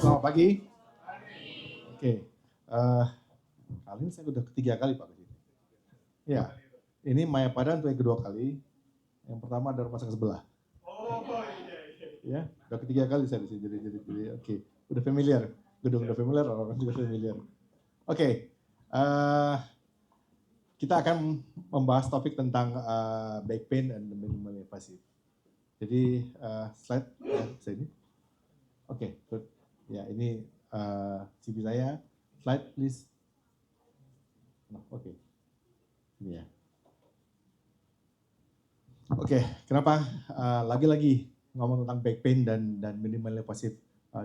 Selamat pagi. Oke, kali ini saya udah ketiga kali Pak kesini. Ya, ini Maya Padang untuk yang kedua kali. Yang pertama ada rumah sakit sebelah. Ya, udah ketiga kali saya di sini. Jadi oke, udah familiar. Gedung udah familiar, orang juga familiar. Oke, kita akan membahas topik tentang back pain dan minimal invasive. Jadi slide ya, sini. Oke, good. Ya, ini CV saya. Slide please. Oke. Ini ya. Oke, kenapa lagi-lagi ngomong tentang back pain dan minimal invasive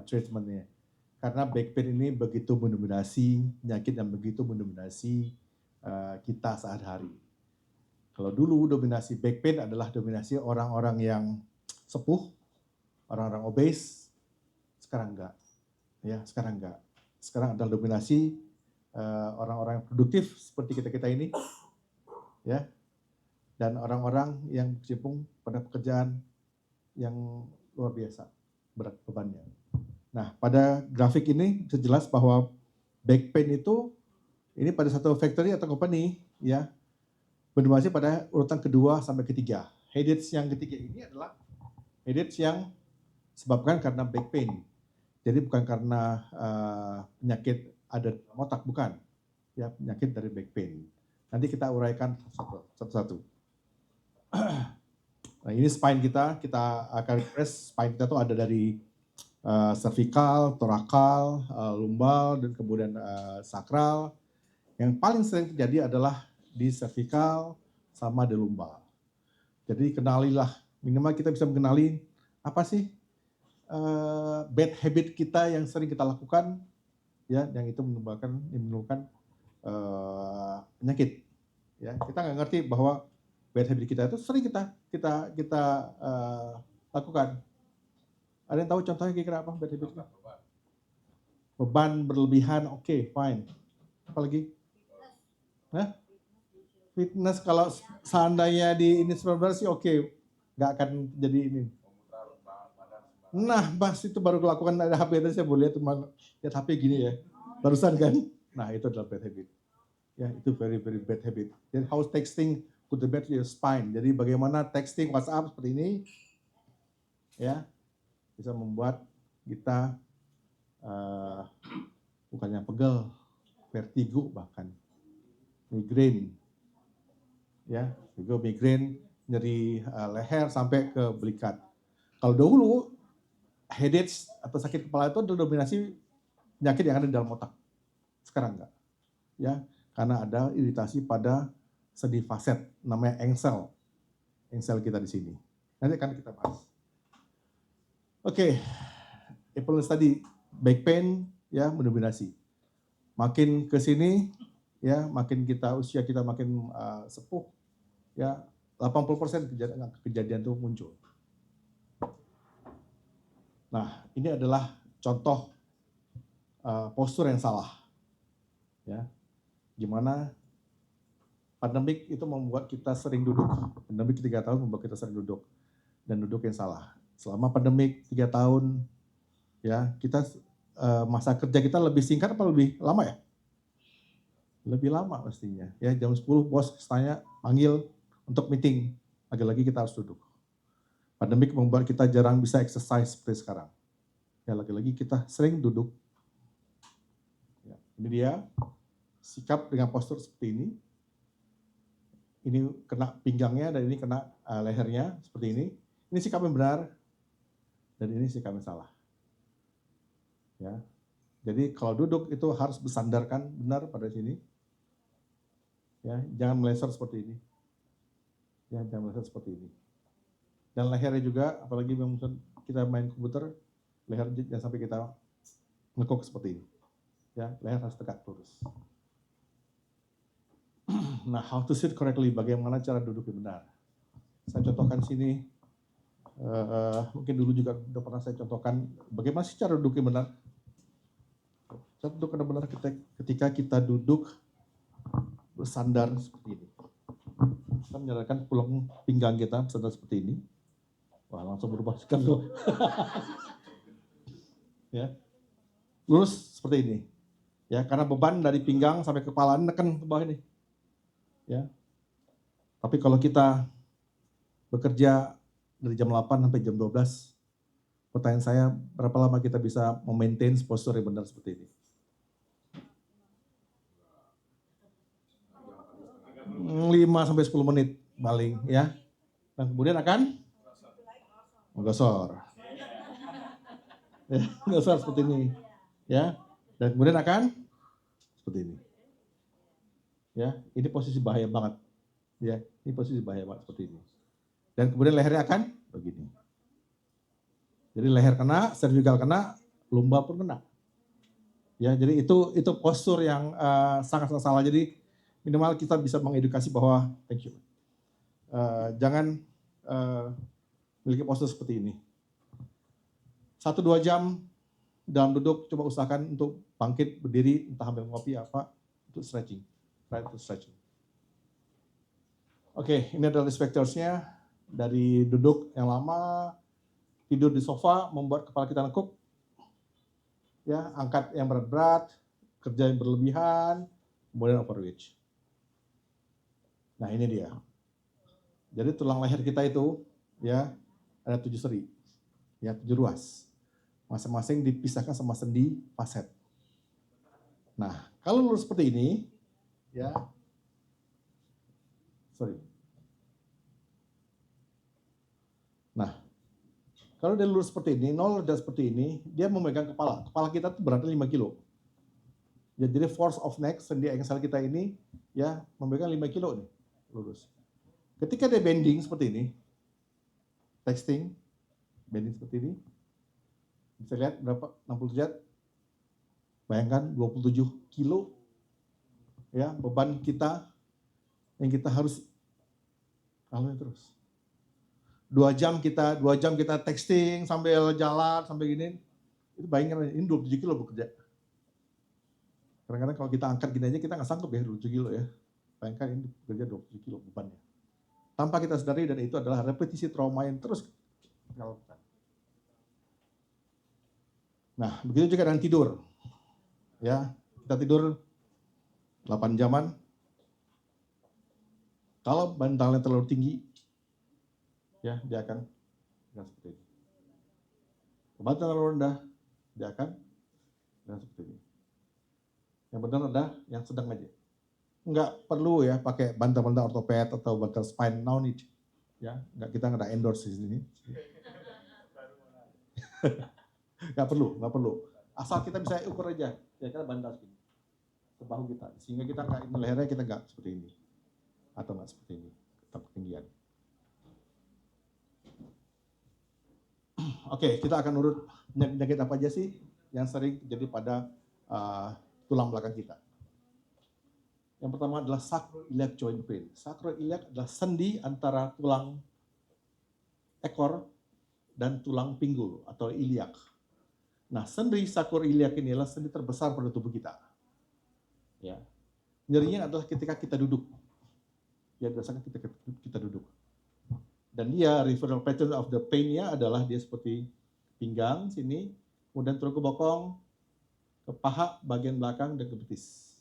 treatmentnya? Karena back pain ini begitu mendominasi penyakit yang begitu mendominasi kita sehari-hari. Kalau dulu dominasi back pain adalah dominasi orang-orang yang sepuh, orang-orang obes, sekarang enggak. Ya, sekarang enggak. Sekarang adalah dominasi orang-orang yang produktif seperti kita-kita ini, ya, dan orang-orang yang berkecimpung pada pekerjaan yang luar biasa berat bebannya. Nah, pada grafik ini bisa jelas bahwa back pain itu ini pada satu factory atau company ya mendominasi pada urutan kedua sampai ketiga. Headaches yang ketiga ini adalah headaches yang disebabkan karena back pain. Jadi bukan karena penyakit ada dalam otak, bukan. Ya, penyakit dari back pain. Nanti kita uraikan satu-satu. Nah, ini spine kita akan press spine kita tuh ada dari cervical, thoracal, lumbal, dan kemudian sakral. Yang paling sering terjadi adalah di cervical sama di lumbal. Jadi kenalilah, minimal kita bisa mengenali apa sih bad habit kita yang sering kita lakukan, ya, yang itu menimbulkan penyakit. Ya, kita nggak ngerti bahwa bad habit kita itu sering kita lakukan. Ada yang tahu contohnya kira-kira apa bad habit? Beban berlebihan, oke, fine. Apalagi? Nah, fitness kalau seandainya di ini sebenarnya sih oke, nggak akan jadi ini. Nah, Mas itu baru kelakukan ada HP tadi saya boleh lihat teman lihat HP gini ya, barusan kan? Nah itu adalah bad habit. Ya itu very bad habit. Jadi how texting could the bad your spine. Jadi bagaimana texting WhatsApp seperti ini, ya bisa membuat kita bukannya pegel, vertigo bahkan, migrain, ya, juga migrain, nyeri leher sampai ke belikat. Kalau dahulu headaches atau sakit kepala itu dominasi penyakit yang ada di dalam otak. Sekarang enggak, ya, karena ada iritasi pada sendi faset, namanya engsel kita di sini. Nanti akan kita bahas. Oke, Epolis tadi back pain ya mendominasi. Makin ke sini ya, makin usia kita makin sepuh ya, 80% kejadian itu muncul. Nah, ini adalah contoh postur yang salah. Ya. Gimana pandemik itu membuat kita sering duduk. Pandemik 3 tahun membuat kita sering duduk dan duduk yang salah. Selama pandemik 3 tahun ya, kita masa kerja kita lebih singkat apa lebih lama ya? Lebih lama pastinya. Ya, jam 10 bos tanya, panggil untuk meeting. Lagi-lagi kita harus duduk. Pandemik membuat kita jarang bisa exercise seperti sekarang. Ya, lagi-lagi kita sering duduk. Ya, ini dia sikap dengan postur seperti ini. Ini kena pinggangnya dan ini kena lehernya seperti ini. Ini sikap yang benar dan ini sikap yang salah. Ya. Jadi kalau duduk itu harus bersandarkan benar pada sini. Ya, jangan meleser seperti ini. Ya, jangan meleser seperti ini. Dan lehernya juga, apalagi kita main komputer, leher jangan sampai kita ngekuk seperti ini. Ya, leher harus tegak lurus. Nah, how to sit correctly, bagaimana cara duduk yang benar. Saya contohkan sini, mungkin dulu juga sudah pernah saya contohkan, bagaimana sih cara duduk yang benar. Cara duduk yang benar ketika kita duduk bersandar seperti ini. Kita menyadarkan pulang pinggang kita bersandar seperti ini. Wah, langsung berubah sikap loh. Ya. lurus seperti ini. Ya, karena beban dari pinggang sampai kepala neken ke bawah ini. Ya. Tapi kalau kita bekerja dari jam 8 sampai jam 12, pertanyaan saya, berapa lama kita bisa memaintain postur yang benar seperti ini? 5 sampai 10 menit paling ya. Dan kemudian akan menggosor. Ya, menggosor seperti ini. Ya. Dan kemudian akan seperti ini. Ya, ini posisi bahaya banget. Ya, ini posisi bahaya banget seperti ini. Dan kemudian lehernya akan begini. Jadi leher kena, cervical kena, lumbar pun kena. Ya, jadi itu postur yang sangat salah. Jadi minimal kita bisa mengedukasi bahwa thank you. Jangan memiliki postur seperti ini. 1-2 jam dalam duduk, coba usahakan untuk bangkit, berdiri, entah ambil ngopi apa, untuk stretching. Right to stretching. Oke, ini adalah risk factors-nya. Dari duduk yang lama, tidur di sofa, membuat kepala kita nekuk, ya, angkat yang berat-berat, kerja yang berlebihan, kemudian overreach. Nah ini dia. Jadi tulang leher kita itu, ya, ada 7 seri, ya, 7 ruas. Masing-masing dipisahkan sama sendi faset. Nah, kalau lurus seperti ini, ya, sorry. Nah, kalau dia lurus seperti ini, nol dan seperti ini, dia memegang kepala. Kepala kita tuh beratnya 5 kilo. Ya, jadi force of neck, sendi axial kita ini, ya, memegang 5 kilo nih, lurus. Ketika dia bending seperti ini, texting, bending seperti ini, bisa lihat berapa, 60 derajat, bayangkan 27 kilo, ya, beban kita, yang kita harus alami terus. 2 jam kita texting sambil jalan, sambil gini, itu bayangkan ini 27 kilo bekerja. Kadang-kadang kalau kita angkat gini aja kita nggak sanggup ya 27 kilo ya. Bayangkan ini bekerja 27 kilo bebannya. Tanpa kita sadari, dan itu adalah repetisi trauma yang terus kita lakukan. Nah, begitu juga dengan tidur. Ya, kita tidur 8 jaman. Kalau bantalnya terlalu tinggi, ya dia akan seperti ini. Kalau bantal terlalu rendah, dia akan seperti ini. Yang benar adalah yang sedang aja. Nggak perlu ya pakai bantal-bantal ortoped atau bantal spine, no need. Ya, kita nggak endorse di sini. Nggak perlu. Asal kita bisa ukur aja, ya kita bantal segini, sebahu kita, sehingga kita nggak, lehernya kita nggak seperti ini, atau nggak seperti ini, tetap ketinggian. Oke, kita akan urut penyakit apa aja sih yang sering terjadi pada tulang belakang kita. Yang pertama adalah sacroiliac joint pain. Sacroiliac adalah sendi antara tulang ekor dan tulang pinggul atau iliak. Nah, sendi sacroiliac ini adalah sendi terbesar pada tubuh kita. Ya. Nyerinya adalah ketika kita duduk. Ya, biasanya kita duduk. Dan dia referral pattern of the pain-nya adalah dia seperti pinggang sini, kemudian turun ke bokong, ke paha bagian belakang dan ke betis.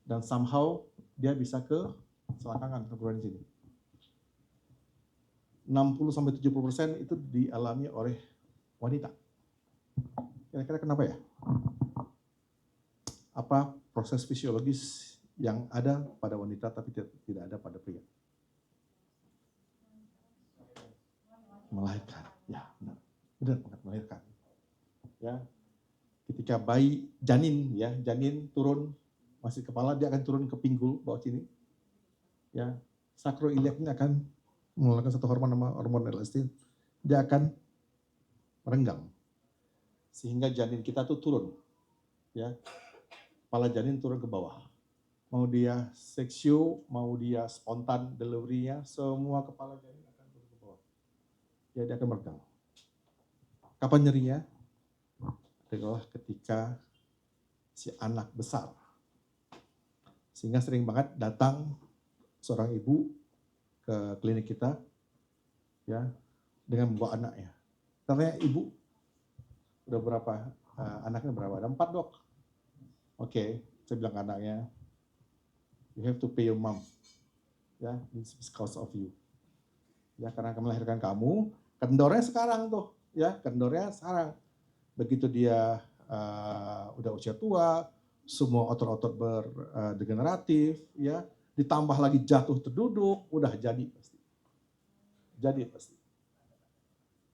Dan somehow dia bisa ke selangkangan, ke bagian sini. 60-70% itu dialami oleh wanita. Kira-kira kenapa ya? Apa proses fisiologis yang ada pada wanita tapi tidak ada pada pria? Melahirkan, ya benar banget, melahirkan. Ya, ketika bayi janin turun masih kepala, dia akan turun ke pinggul bawah sini. Ya, sacroiliac ini akan mengeluarkan satu hormon nama hormon elastin, dia akan merenggang sehingga janin kita tuh turun, ya, kepala janin turun ke bawah. Mau dia seksio, mau dia spontan delivery-nya, semua kepala janin akan turun ke bawah. Ya, dia akan merenggang. Kapan nyerinya? Adalah ketika si anak besar. Sehingga sering banget datang seorang ibu ke klinik kita, ya, dengan membawa anaknya. Ternyata ibu udah berapa anaknya berapa? Ada 4 dok. Oke, saya bilang ke anaknya, you have to pay your mom. Ya, this is because of you. Ya, karena akan melahirkan kamu, kendornya sekarang tuh, ya, kendornya sekarang. Begitu dia udah usia tua, semua otot-otot berdegeneratif, ya, ditambah lagi jatuh terduduk, udah jadi pasti. Jadi pasti.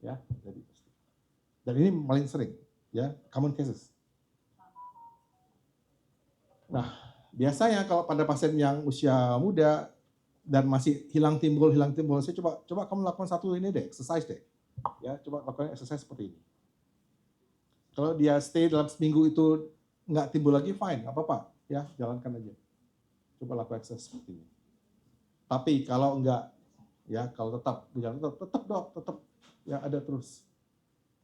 Ya, jadi pasti. Dan ini paling sering, ya, common cases. Nah, biasanya kalau pada pasien yang usia muda dan masih hilang timbul, saya coba kamu lakukan satu ini deh, exercise deh. Ya, coba lakukan exercise seperti ini. Kalau dia stay dalam seminggu itu nggak timbul lagi, fine, nggak apa-apa. Ya, jalankan aja. Coba lakukan exercise seperti ini. Tapi kalau enggak, ya kalau tetap dok, tetap ya ada terus.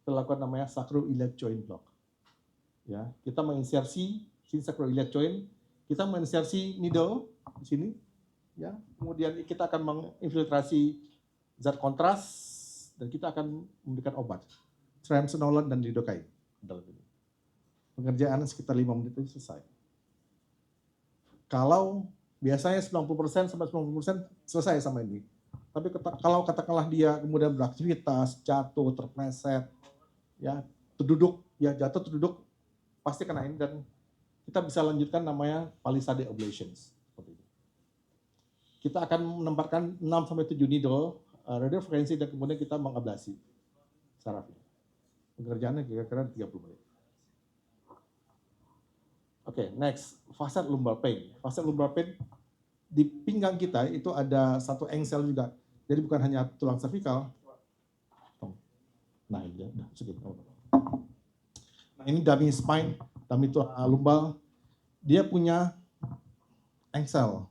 Kita lakukan namanya sacroiliac joint block. Ya, kita menginsersi sini sacroiliac joint, kita menginsersi needle di sini, ya. Kemudian kita akan menginfiltrasi zat kontras dan kita akan memberikan obat, triamcinolone dan lidocaine. Pengerjaan sekitar 5 menit itu selesai. Kalau biasanya 90% sampai 90% selesai sama ini. Tapi kalau katakanlah dia kemudian beraktivitas, jatuh, terpleset, ya, terduduk, ya jatuh terduduk, pasti kena ini dan kita bisa lanjutkan namanya palisade ablations. Kita akan menempatkan 6-7 needle radiofrekuensi dan kemudian kita mengablasi sarafnya. Pengerjaannya kira-kira 30 menit. Oke, next, facet lumbar pain. Facet lumbar pain di pinggang kita itu ada satu engsel juga. Jadi bukan hanya tulang servikal. Nah, ini udah sedikit. Nah, ini dummy spine, dummy tulang lumbar. Dia punya engsel,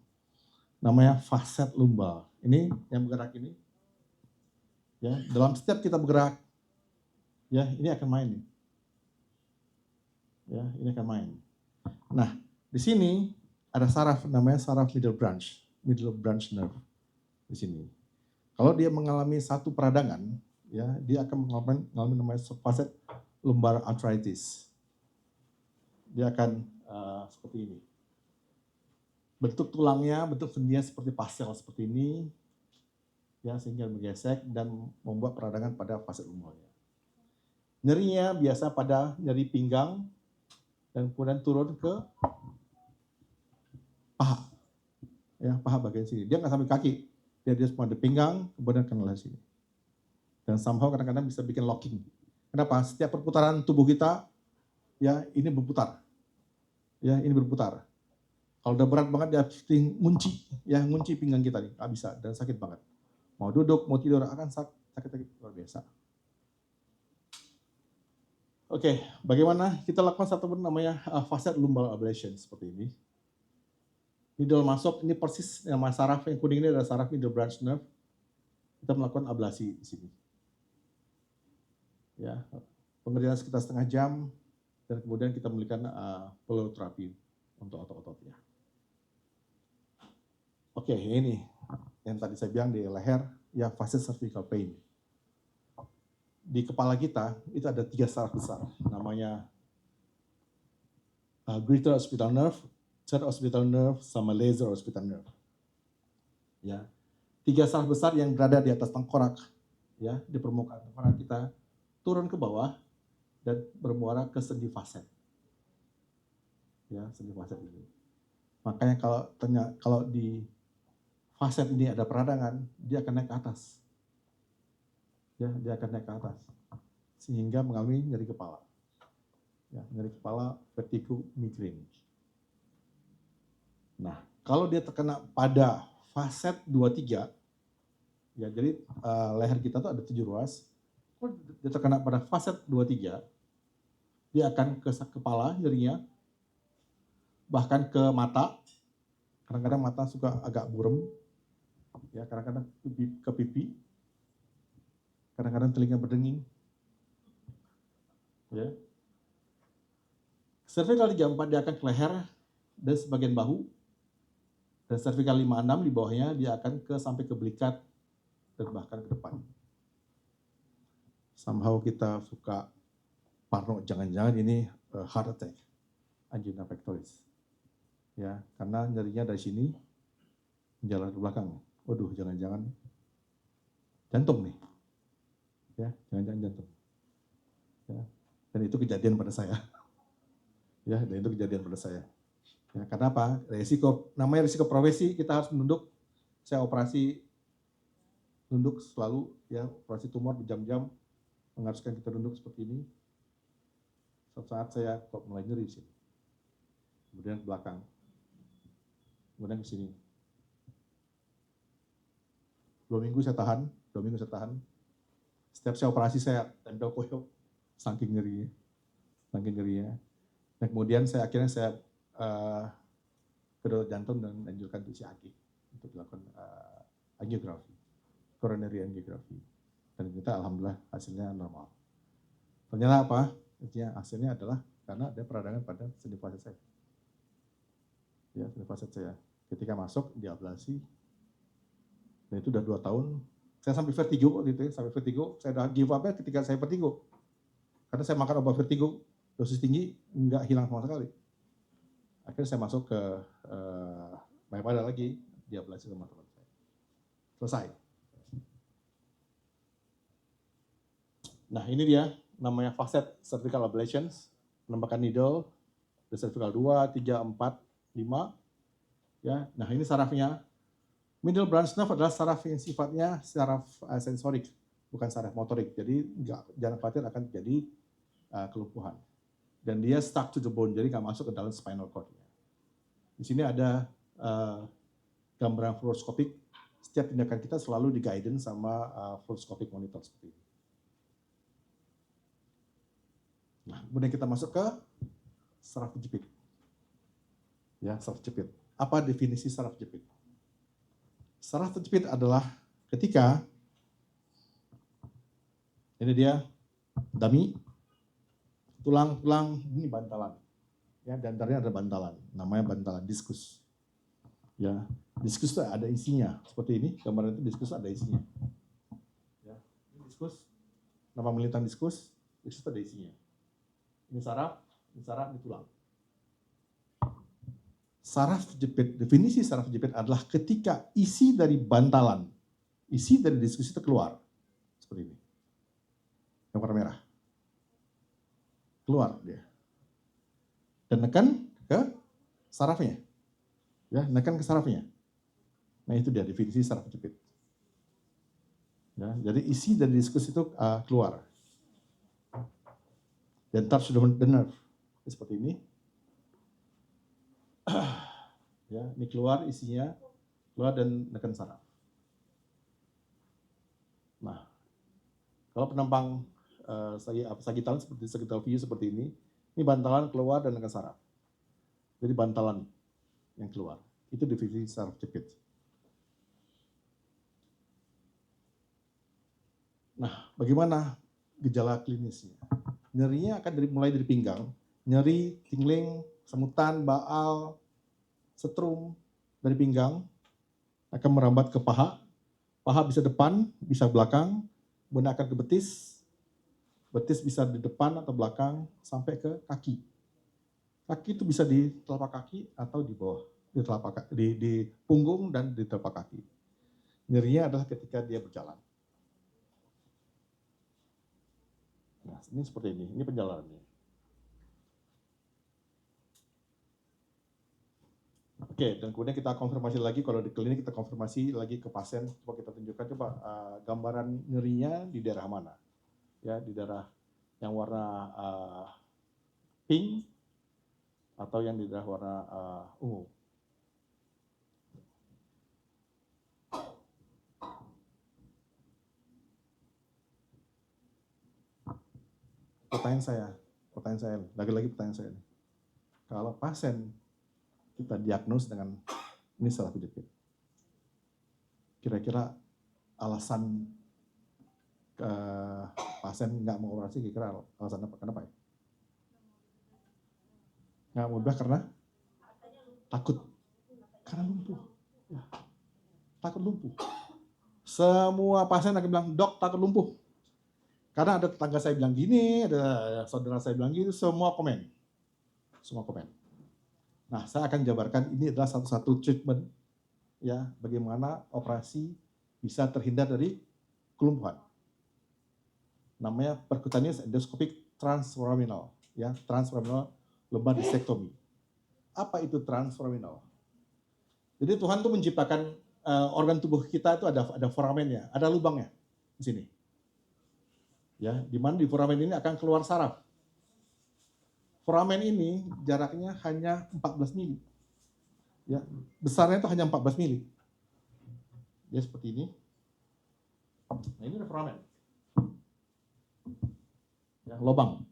namanya facet lumbar. Ini yang bergerak ini. Ya, dalam setiap kita bergerak, ya ini akan main. Ya, ini akan main. Nah, di sini ada saraf namanya saraf middle branch nerve di sini. Kalau dia mengalami satu peradangan, ya dia akan mengalami namanya facet lumbar arthritis. Dia akan seperti ini. Bentuk tulangnya, bentuk sendinya seperti pastel seperti ini, ya sehingga bergesek dan membuat peradangan pada facet lumbarnya. Nyerinya biasa pada nyeri pinggang dan kemudian turun ke paha, ya paha bagian sini. Dia nggak sampai kaki, dia pada pinggang, kemudian kena sini. Dan somehow kadang-kadang bisa bikin locking. Kenapa? Setiap perputaran tubuh kita, ya ini berputar, ya ini berputar. Kalau udah berat banget dia ngunci pinggang kita nih, nggak bisa dan sakit banget. Mau duduk, mau tidur akan sakit luar biasa. Oke, bagaimana kita lakukan satu namanya facet lumbar ablation seperti ini. Needle masuk, ini persis nama saraf yang kuning ini adalah saraf middle branch nerve. Kita melakukan ablasi di sini. Ya, pengerjaan sekitar setengah jam dan kemudian kita memberikan peloterapi untuk otot-ototnya. Oke, ini yang tadi saya bilang di leher, ya facet cervical pain. Di kepala kita itu ada 3 saraf besar, namanya greater occipital nerve, third occipital nerve, sama lesser occipital nerve. Ya, 3 saraf besar yang berada di atas tengkorak, ya di permukaan tengkorak kita turun ke bawah dan bermuara ke sendi facet. Ya, sendi facet ini. Makanya kalau di facet ini ada peradangan, dia akan naik ke atas. Ya, dia akan naik ke atas sehingga mengalami nyeri kepala. Ya, nyeri kepala vertigo migraine. Nah, kalau dia terkena pada facet 23, ya jadi leher kita tuh ada 7 ruas. Kalau dia terkena pada facet 23, dia akan ke kepala nyerinya, bahkan ke mata. Kadang-kadang mata suka agak burem, ya kadang-kadang ke pipi. Kadang-kadang telinga berdenging. Ya. Cervical 34 dia akan ke leher dan sebagian bahu. Dan cervical 56 di bawahnya dia akan sampai ke belikat dan bahkan ke depan. Somehow kita suka parno jangan-jangan ini heart attack, angina pectoris. Ya, karena nyerinya dari sini menjalar ke belakang. Waduh, jangan-jangan jantung nih. Ya, jangan-jangan jantung. Ya, dan itu kejadian pada saya. Ya, dan itu kejadian pada saya. Ya, karena apa? Namanya risiko profesi, kita harus menunduk. Saya operasi nunduk selalu, ya, operasi tumor berjam-jam, mengharuskan kita nunduk seperti ini. Suatu saat saya kok mulai nyeri sih. Kemudian ke belakang. Kemudian ke sini. 2 minggu saya tahan. Setiap saya operasi saya tempel koyo, saking nyerinya. Dan kemudian akhirnya saya ke dokter jantung dan anjurkan untuk CAG untuk dilakukan angiografi, coronary angiografi. Dan kita alhamdulillah hasilnya normal. Ternyata apa? Hasilnya adalah karena ada peradangan pada sendi faset saya. Ya, sendi faset saya. Ketika masuk di ablasi, dan itu udah 2 tahun, saya sampai vertigo gitu ya, saya udah give up ketika saya vertigo. Karena saya makan obat vertigo, dosis tinggi, nggak hilang sama sekali. Akhirnya saya masuk ke Mayapada lagi, di ablasi sama teman saya. Selesai. Nah ini dia, namanya facet cervical ablations, menembakkan needle, di cervical 2, 3, 4, 5. Ya, nah ini sarafnya. Middle branch nerve adalah saraf yang sifatnya saraf sensorik, bukan saraf motorik. Jadi jangan khawatir akan terjadi kelumpuhan. Dan dia stuck to the bone, jadi nggak masuk ke dalam spinal cord. Di sini ada gambaran fluoroskopik. Setiap tindakan kita selalu di guidance sama fluoroskopik monitor seperti ini. Nah, kemudian kita masuk ke saraf jepit. Ya, saraf jepit. Apa definisi saraf jepit? Saraf terjepit adalah ketika ini dia dummy, tulang-tulang ini bantalan. Ya, dan dalamnya ada bantalan, namanya bantalan diskus. Ya, diskus itu ada isinya. Seperti ini, gambaran itu diskus ada isinya. Ya, ini diskus, nama militan diskus ada isinya. Ini saraf, ini tulang. Saraf jepit, definisi saraf jepit adalah ketika isi dari bantalan, isi dari diskus itu keluar. Seperti ini. Yang warna merah. Keluar dia. Dan nekan ke sarafnya. Ya, nekan ke sarafnya. Nah itu dia definisi saraf jepit. Ya, jadi isi dari diskus itu keluar. Dan touch the nerve. Seperti ini. Ya, ini keluar isinya, keluar dan nekan saraf. Nah, kalau penampang sagittal seperti sagittal view seperti ini bantalan keluar dan nekan saraf. Jadi bantalan yang keluar. Itu definisi saraf jepit. Nah, bagaimana gejala klinisnya? Nyerinya akan mulai dari pinggang, nyeri, tingling, semutan, baal, setrum dari pinggang, akan merambat ke paha. Paha bisa depan, bisa belakang, kemudian akan ke betis. Betis bisa di depan atau belakang, sampai ke kaki. Kaki itu bisa di telapak kaki atau di bawah, di punggung dan di telapak kaki. Nyerinya adalah ketika dia berjalan. Nah, ini seperti ini penjalanannya. Oke, dan kemudian kita konfirmasi lagi, kalau di klinik kita konfirmasi lagi ke pasien, coba kita tunjukkan gambaran nyerinya di daerah mana. Ya, di daerah yang warna pink atau yang di daerah warna ungu. Pertanyaan saya, lagi-lagi pertanyaan saya. Kalau pasien kita diagnos dengan ini saraf jepit, kira-kira alasan pasien nggak mau operasi, kira-kira alasan apa? Kenapa ya? Nggak mau ubah karena takut, karena lumpuh. Ya. Takut lumpuh. Semua pasien akan bilang, dok takut lumpuh. Karena ada tetangga saya bilang gini, ada saudara saya bilang gini, semua komen. Semua komen. Nah, saya akan jabarkan ini adalah satu-satu treatment ya, bagaimana operasi bisa terhindar dari kelumpuhan. Namanya percutaneous endoscopic transforaminal, ya, transforaminal lumbar discectomy. Apa itu transforaminal? Jadi Tuhan tuh menciptakan organ tubuh kita itu ada foramennya, ada lubangnya di sini. Ya, di mana di foramen ini akan keluar saraf. Foramen ini jaraknya hanya 14 mili. Ya, besarnya itu hanya 14 mili. Ya, seperti ini. Nah, ini ada foramen. Ya, lubang.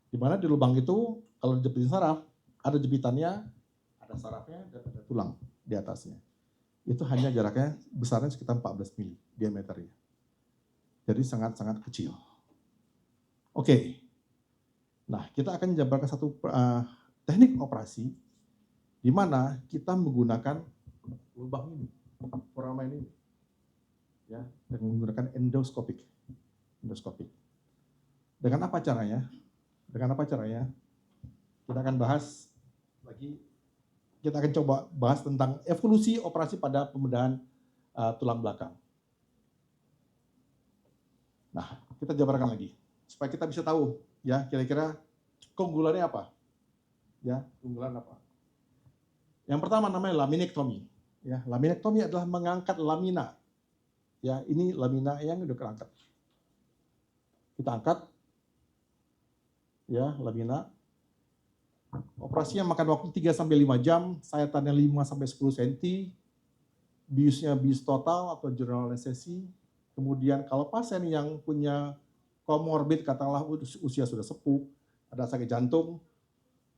Di mana di lubang itu kalau jepitin saraf, ada jepitannya, ada sarafnya, dan ada tulang di atasnya. Itu hanya jaraknya besarnya sekitar 14 mili diameternya. Jadi sangat-sangat kecil. Oke. Nah, kita akan jabarkan satu teknik operasi di mana kita menggunakan lubang ini, foramen ini, ya, dengan menggunakan endoscopik. Dengan apa caranya? Kita akan bahas lagi. Kita akan coba bahas tentang evolusi operasi pada pembedahan tulang belakang. Nah, kita jabarkan lagi supaya kita bisa tahu ya kira-kira keunggulannya apa. Ya, keunggulan apa? Yang pertama namanya laminektomi. Ya, laminektomi adalah mengangkat lamina. Ya, ini lamina yang udah keangkat. Kita angkat ya, lamina. Operasinya makan waktu 3-5 jam, sayatannya 5-10 cm, biusnya bius total atau general anesthesi. Kemudian kalau pasien yang punya komorbid, katakanlah usia sudah sepuh, ada sakit jantung,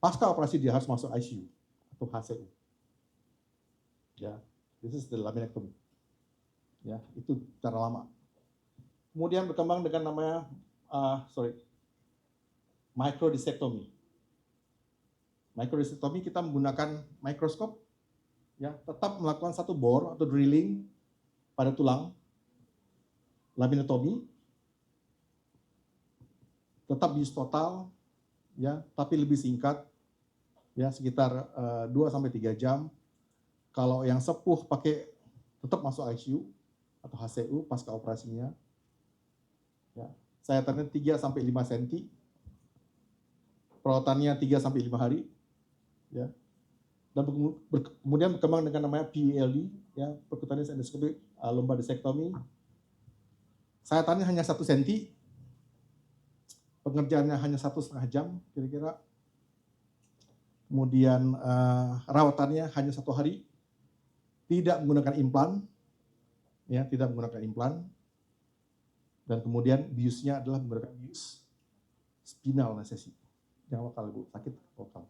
pasca operasi dia harus masuk ICU atau HCU. Ya, this is the laminectomy. Ya, itu cara lama. Kemudian berkembang dengan namanya microdiscectomy. Microdiscectomy kita menggunakan mikroskop, ya, tetap melakukan satu bor atau drilling pada tulang. Laminectomy tetap bius total, ya, tapi lebih singkat, ya, sekitar 2-3 jam. Kalau yang sepuh pakai tetap masuk ICU atau HCU pasca operasinya. Ya, sayatannya 3-5 cm. Perawatannya 3-5 hari. Ya. Dan kemudian berkembang dengan namanya PELD, ya, percutaneous endoscopic lumbar discectomy. Sayatannya hanya 1 cm. Pengerjaannya hanya 1,5 jam kira-kira. Kemudian rawatannya hanya 1 hari. Tidak menggunakan implan. Ya, tidak menggunakan implan. Dan kemudian biusnya adalah menggunakan bius spinal anesthesi. Jangan lokal, Bu, sakit lokal.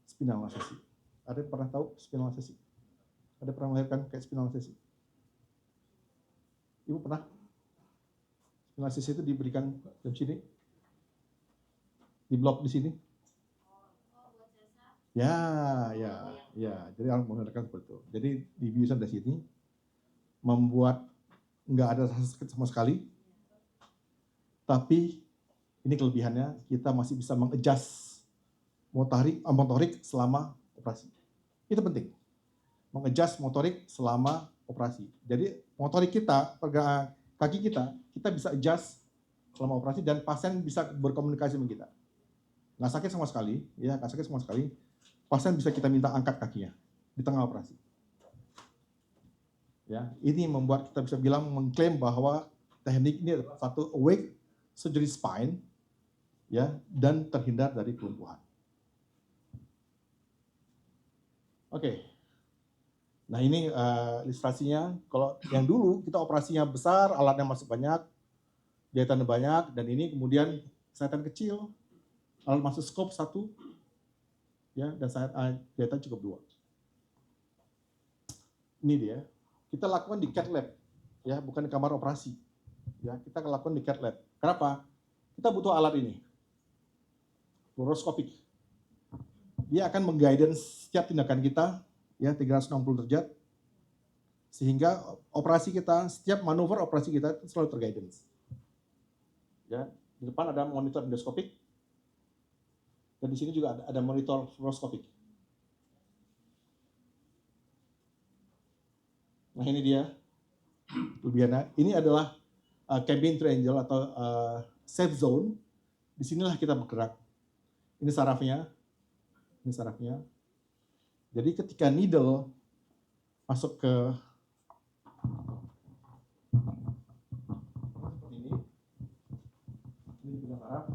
Spinal anesthesi. Ada yang pernah tahu spinal anesthesi? Ada pernah melahirkan kayak spinal anesthesi? Ibu pernah? Spinal anesthesi itu diberikan di sini? Di blok di sini? Ya. Jadi orang menggunakan seperti itu. Jadi dibiusan dari sini, membuat nggak ada rasa sakit sama sekali. Tapi ini kelebihannya, kita masih bisa mengadjust motorik selama operasi. Itu penting. Mengadjust motorik selama operasi. Jadi motorik kita, pergerakan kaki kita bisa adjust selama operasi dan pasien bisa berkomunikasi dengan kita. Nggak sakit sama sekali, ya, nggak sakit sama sekali. Pasien bisa kita minta angkat kakinya di tengah operasi. Ya, ini membuat kita bisa bilang mengklaim bahwa teknik ini adalah satu awake surgery spine, ya, dan terhindar dari kelumpuhan. Oke. Nah, ini ilustrasinya. Kalau yang dulu kita operasinya besar, alatnya masuk banyak, jahitannya banyak, dan ini kemudian sayatan kecil, alat masuk scope 1, ya, dan jahitan cukup 2. Ini dia. Kita lakukan di cath lab, ya, bukan di kamar operasi. Ya, kita lakukan di cath lab. Kenapa? Kita butuh alat ini, fluoroskopik. Dia akan mengguidance setiap tindakan kita, ya, 360 derajat, sehingga operasi kita, setiap manuver operasi kita itu selalu terguidance. Ya, di depan ada monitor endoskopik, dan di sini juga ada monitor fluoroskopik. Nah ini dia kelebihannya. Ini adalah cabin triangle atau safe zone. Disinilah kita bergerak. Ini sarafnya. Ini sarafnya. Jadi ketika needle masuk ke seperti ini bidang saraf.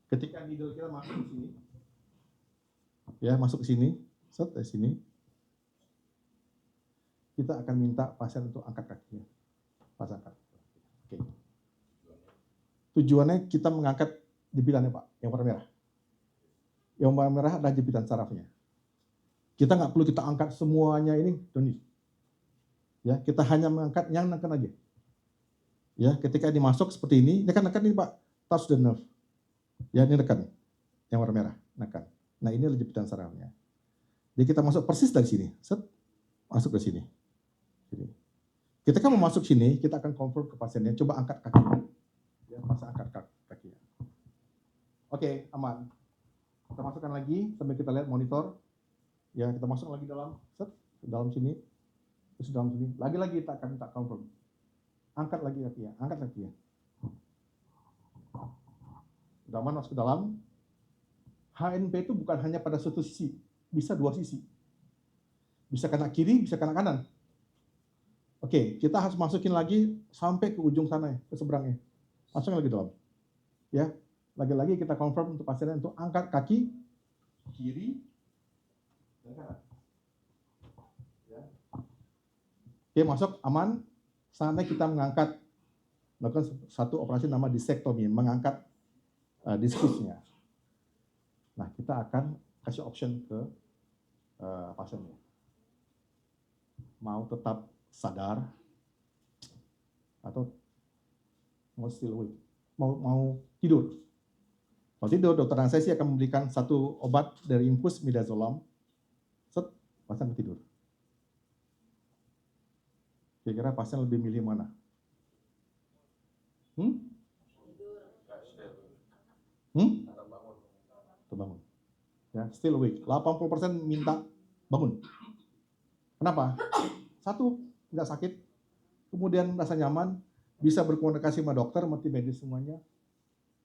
Ketika needle kita masuk ke sini, ya masuk ke sini, set dari sini, kita akan minta pasien untuk angkat kakinya, pas angkat. Oke. Tujuannya kita mengangkat jepitannya Pak, yang warna merah. Yang warna merah adalah jepitan sarafnya. Kita nggak perlu kita angkat semuanya ini, don't need. Ya, kita hanya mengangkat yang nekan aja. Ya, ketika dimasuk seperti ini nekan ini Pak, touch the nerve. Ya, ini nekan, yang warna merah, nekan. Nah, ini adalah jepitan sarafnya. Jadi kita masuk persis dari sini, set, masuk ke sini. Ketika mau masuk sini, kita akan confirm ke pasiennya, coba angkat kakinya. Ya, masa angkat kakinya. Oke, aman. Kita masukkan lagi, sambil kita lihat monitor. Ya, kita masuk lagi dalam, set, dalam sini. Terus dalam sini, lagi-lagi kita akan minta confirm. Angkat lagi kakinya, angkat kakinya. Udah aman, masuk ke dalam. HNP itu bukan hanya pada satu sisi, bisa dua sisi. Bisa kena kiri, bisa kena kanan. Oke, kita harus masukin lagi sampai ke ujung sana, ke seberangnya. Masukin lagi dalam. Ya, lagi-lagi kita confirm untuk pasiennya untuk angkat kaki kiri dan kanan. Ya. Oke, masuk aman. Saatnya kita mengangkat, melakukan satu operasi nama disektomi, mengangkat diskusnya. Nah, kita akan kasih option ke pasiennya. Mau tetap sadar atau mau still awake, mau tidur. Kalau tidur, dokter anestesi akan memberikan satu obat dari infus midazolam, set, pasien tidur. Kira-kira pasien lebih milih mana? Terbangun. Ya, still awake. 80% minta bangun. Kenapa? Satu, nggak sakit, kemudian rasa nyaman, bisa berkomunikasi sama dokter, sama tim medis semuanya,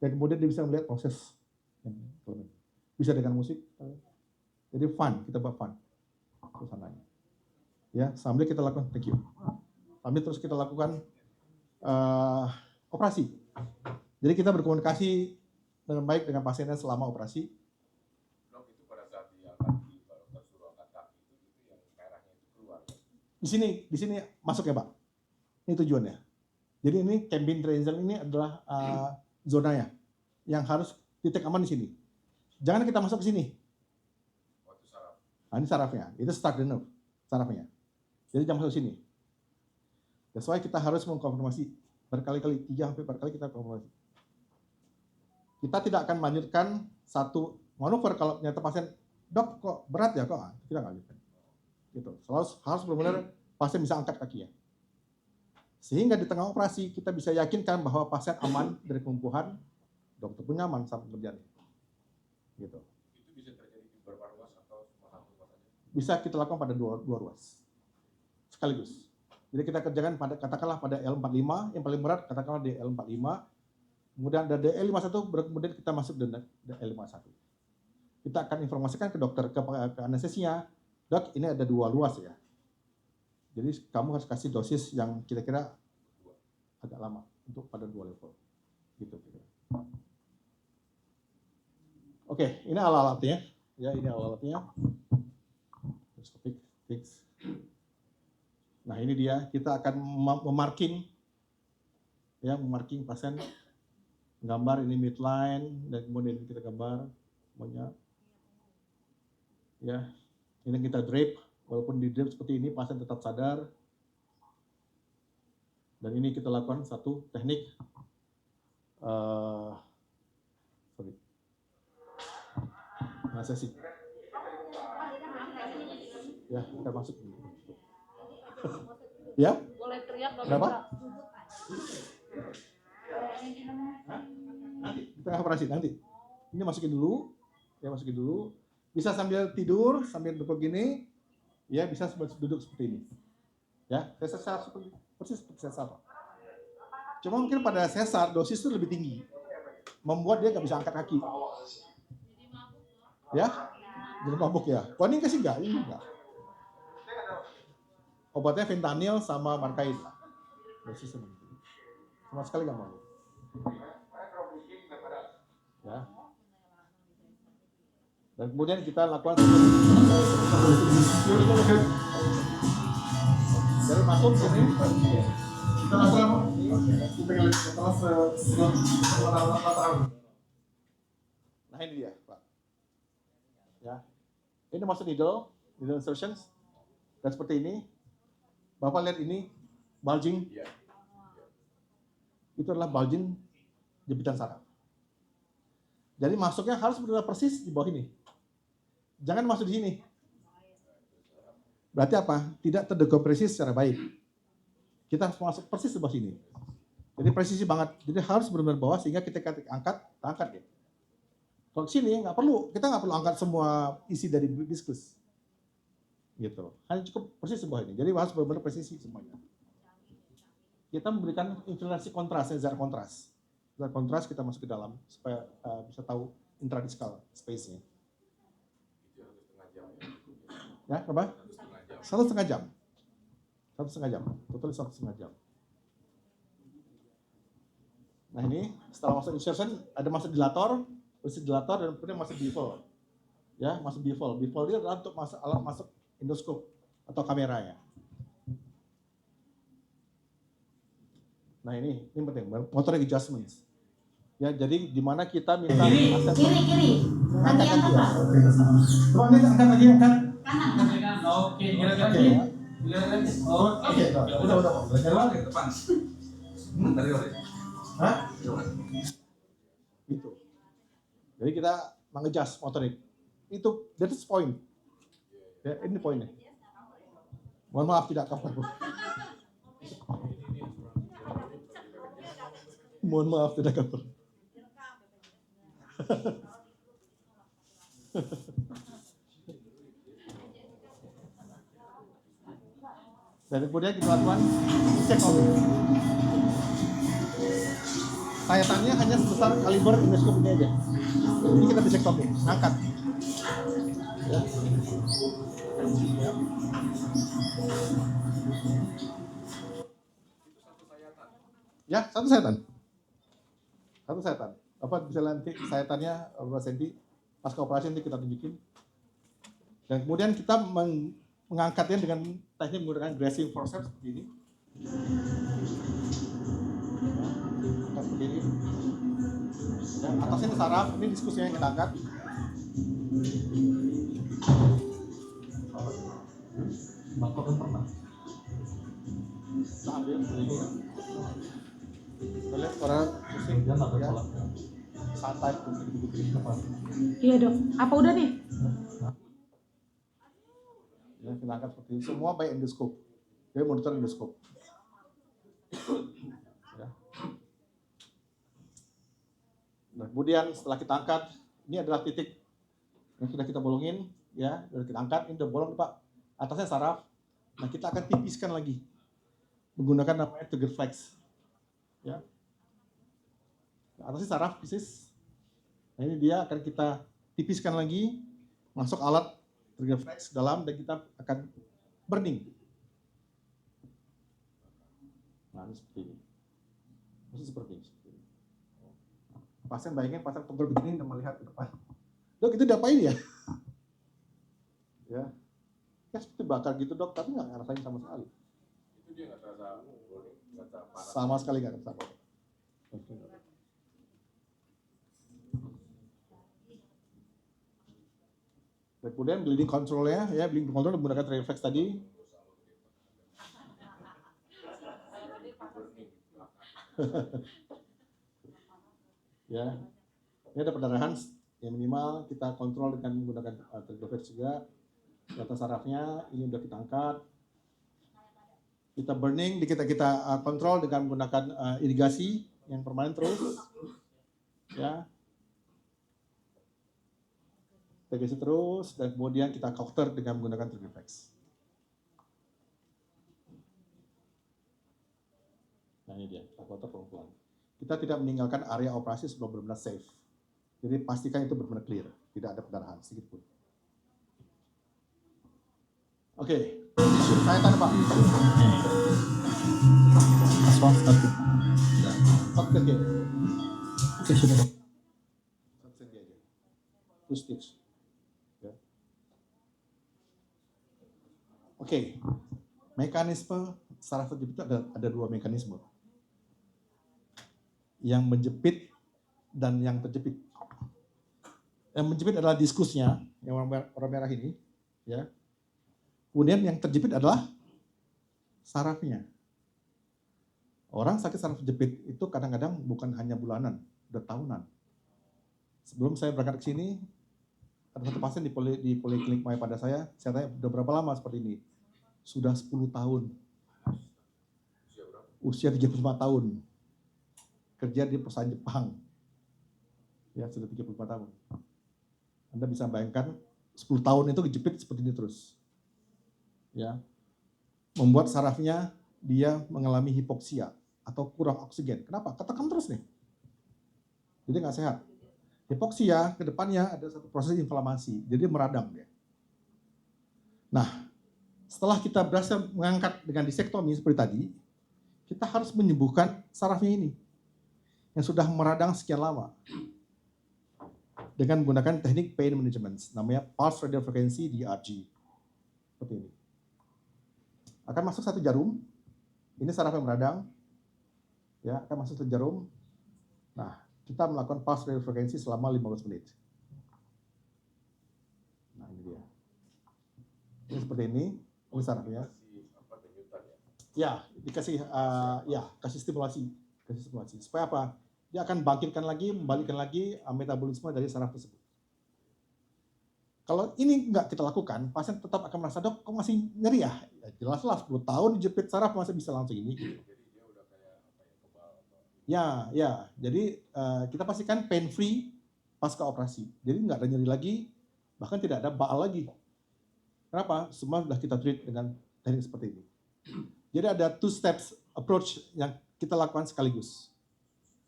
dan kemudian dia bisa melihat proses. Bisa dengan musik. Jadi fun, kita buat fun. Kesananya. Ya, sambil kita lakukan, thank you. Sambil terus kita lakukan operasi. Jadi kita berkomunikasi dengan baik dengan pasiennya selama operasi. Dok, itu pada saat diangkat, kalau dokter suruh angkat kaki itu yang merahnya itu keluar. Di sini masuk ya Pak. Ini tujuannya. Jadi ini cabin triangle ini adalah zonanya yang harus titik aman di sini. Jangan kita masuk ke sini. Oh, itu saraf. Nah, ini sarafnya. Itu start the nerve, sarafnya. Jadi jangan masuk sini. That's why kita harus mengkonfirmasi berkali-kali, 3-4 kali kita konfirmasi. Kita tidak akan melanjutkan satu manuver kalau ternyata pasien, dok kok berat ya kok, kita nggak lanjutkan. Gitu. Harus benar-benar pasien bisa angkat kakinya. Sehingga di tengah operasi kita bisa yakinkan bahwa pasien aman dari kelumpuhan, dokter pun nyaman saat berjalan. Gitu. Itu bisa terjadi di beberapa ruas atau cuma satu ruas saja? Bisa kita lakukan pada dua ruas sekaligus. Jadi kita kerjakan pada, katakanlah pada L45, yang paling berat katakanlah di L45, kemudian ada DL51, kemudian kita masuk di L51. Kita akan informasikan ke dokter, ke anestesinya, dok ini ada dua ruas ya. Jadi kamu harus kasih dosis yang kira-kira agak lama untuk pada dua level. Gitu. Oke, ini alat-alatnya. Ya, ini alat-alatnya. Fix. Nah, ini dia. Kita akan memarking pasien. Gambar ini midline dan kemudian kita gambar semuanya. Ya, ini kita drape. Walaupun di drape seperti ini, pasien tetap sadar. Dan ini kita lakukan satu teknik anestesi. Ya, kita masuk. Ya? Boleh teriak, Berapa? operasi nanti. Ini masukin dulu, ya masukin dulu. Bisa sambil tidur, sambil duduk gini, ya bisa sambil duduk seperti ini. Ya, sesar seperti persis seperti sesar. Cuma mungkin pada sesar dosis itu lebih tinggi, membuat dia nggak bisa angkat kaki. Ya, jadi mabuk ya. Kalau ini kasih enggak, ini enggak. Obatnya fentanyl sama markain. Dosisnya begitu. Sama sekali nggak mabuk. Ya. Dan kemudian kita lakukan dari masuk sini. Kita lakukan nah ini dia, Pak. Ya. Ini masuk needle insertions. Dan seperti ini. Bapak lihat ini bulging. Itu adalah bulging jepitan saraf. Jadi masuknya harus benar persis di bawah ini. Jangan masuk di sini. Berarti apa? Tidak terdekompresi secara baik. Kita harus masuk persis di bawah sini. Jadi presisi banget. Jadi harus benar-benar bawah sehingga kita angkat ya. Kalau sini nggak perlu, kita nggak perlu angkat semua isi dari diskus. Gitu. Hanya cukup persis di bawah ini. Jadi harus benar-benar presisi semuanya. Kita memberikan infiltrasi kontras, zat kontras. Zat kontras kita masuk ke dalam supaya bisa tahu intradiskal space-nya. Ya, berapa? 1,5 jam. 1,5 jam. Total 1,5 jam. Nah ini setelah masuk insertion ada masuk dilator, dan kemudian masuk bevel. Ya, masuk bevel. Bevel dia adalah untuk alat masuk endoskop atau kamera ya. Nah ini penting, motoric adjustments. Ya, jadi di mana kita minta kiri. angkat kaki ya. Coba nih angkat lagi, angkat. Kanan. Oke, giliran kaki. Oke, udah. Belajar lagi ke depan. Dari mana? Hah? Itu. Jadi kita mengejas motorik. Itu that's point. Ya, ini poinnya. Mohon maaf tidak kapal. Mohon maaf tidak kapal. Dan kemudian kita lakukan cek ombak. Sayatannya hanya sebesar kaliber endoskop ini aja. Ini kita bisa cek ombak, angkat. Ya. Ya, satu sayatan. Apa bisa nanti sayatannya berapa senti? Pasca operasi nanti kita tunjukin. Dan kemudian kita mengangkatnya dengan teknik menggunakan grazing forceps seperti ini. Angkat seperti ini. Dan atasnya ini saraf, ini diskusinya yang kita angkat. Bapak kan pernah. Kita ambil seperti ini. Kita lihat para pusing Dia nggak ya. salah. Santai begitu depan. Iya dok. Apa udah nih? Ya, kita angkat seperti ini. Semua by endoskop. Jadi monitor endoskop. Ya. Nah, kemudian setelah kita angkat, ini adalah titik yang sudah kita bolongin, ya, sudah kita angkat. Ini udah bolong Pak. Atasnya saraf. Nah, kita akan tipiskan lagi menggunakan namanya trigger flex. Ya. Nah, atasnya saraf pisis. Nah, ini dia akan kita tipiskan lagi, masuk alat trigger flex dalam dan kita akan burning. Nah, ini seperti ini. Masih seperti ini. Pasien bayangin pasang togel begini dan melihat ke depan. Dok, itu diapain ya? Ya. Ya seperti bakar gitu dok, tapi nggak ngerasain sama sekali. Itu dia nggak terasa burning, nggak terasa panas. Sama sekali nggak terasa. Dan kemudian bleeding control-nya, ya bleeding control menggunakan reflex tadi. Ya, ini ada perdarahan yang minimal kita kontrol dengan menggunakan reflex juga. Data sarafnya ini udah kita angkat. Kita burning, kita kontrol dengan menggunakan irigasi yang permanen terus. Ya, Kita geser terus, dan kemudian kita counter dengan menggunakan trigger reflex. Nah ini dia, kita counter pelan-pelan. Kita tidak meninggalkan area operasi sebelum benar-benar safe. Jadi pastikan itu benar-benar clear, tidak ada pendarahan sedikit pun. Oke, saya tanya Pak. Oke. Oke, sudah. Satu senti aja. 2 stitch. Ya. Oke, mekanisme saraf terjepit itu ada 2 mekanisme. Yang menjepit dan yang terjepit. Yang menjepit adalah diskusnya, yang warna merah ini, ya. Kemudian yang terjepit adalah sarafnya. Orang sakit saraf terjepit itu kadang-kadang bukan hanya bulanan, udah tahunan. Sebelum saya berangkat ke sini, ada satu pasien di poliklinik Maya pada saya tanya, udah berapa lama seperti ini? Sudah 10 tahun. Usia 35 tahun. Kerja di perusahaan Jepang. Ya, sudah 35 tahun. Anda bisa bayangkan 10 tahun itu kejepit seperti ini terus. Ya. Membuat sarafnya dia mengalami hipoksia atau kurang oksigen. Kenapa? Ketekan terus nih. Jadi nggak sehat. Hipoksia ke depannya ada satu proses inflamasi, jadi meradang dia. Nah, setelah kita berhasil mengangkat dengan disektomi seperti tadi, kita harus menyembuhkan sarafnya ini yang sudah meradang sekian lama dengan menggunakan teknik pain management, namanya pulse radio frequency DRG. Seperti ini. Akan masuk satu jarum, ini saraf yang meradang, ya akan masuk satu jarum. Nah, kita melakukan pulse radio frequency selama 15 menit. Nah, ini dia. Ini seperti ini sarafnya. Ya, dikasih kasih stimulasi, Supaya apa? Dia akan bangkitkan lagi, membalikkan lagi metabolisme dari saraf tersebut. Kalau ini nggak kita lakukan, pasien tetap akan merasa, dok, kok masih nyeri ya? Ya jelas-jelas 10 tahun dijepit saraf masih bisa langsung ini. Ya. Jadi kita pastikan pain free pasca operasi. Jadi nggak ada nyeri lagi, bahkan tidak ada baal lagi. Kenapa? Semua sudah kita treat dengan teknik seperti ini. Jadi ada 2 steps approach yang kita lakukan sekaligus.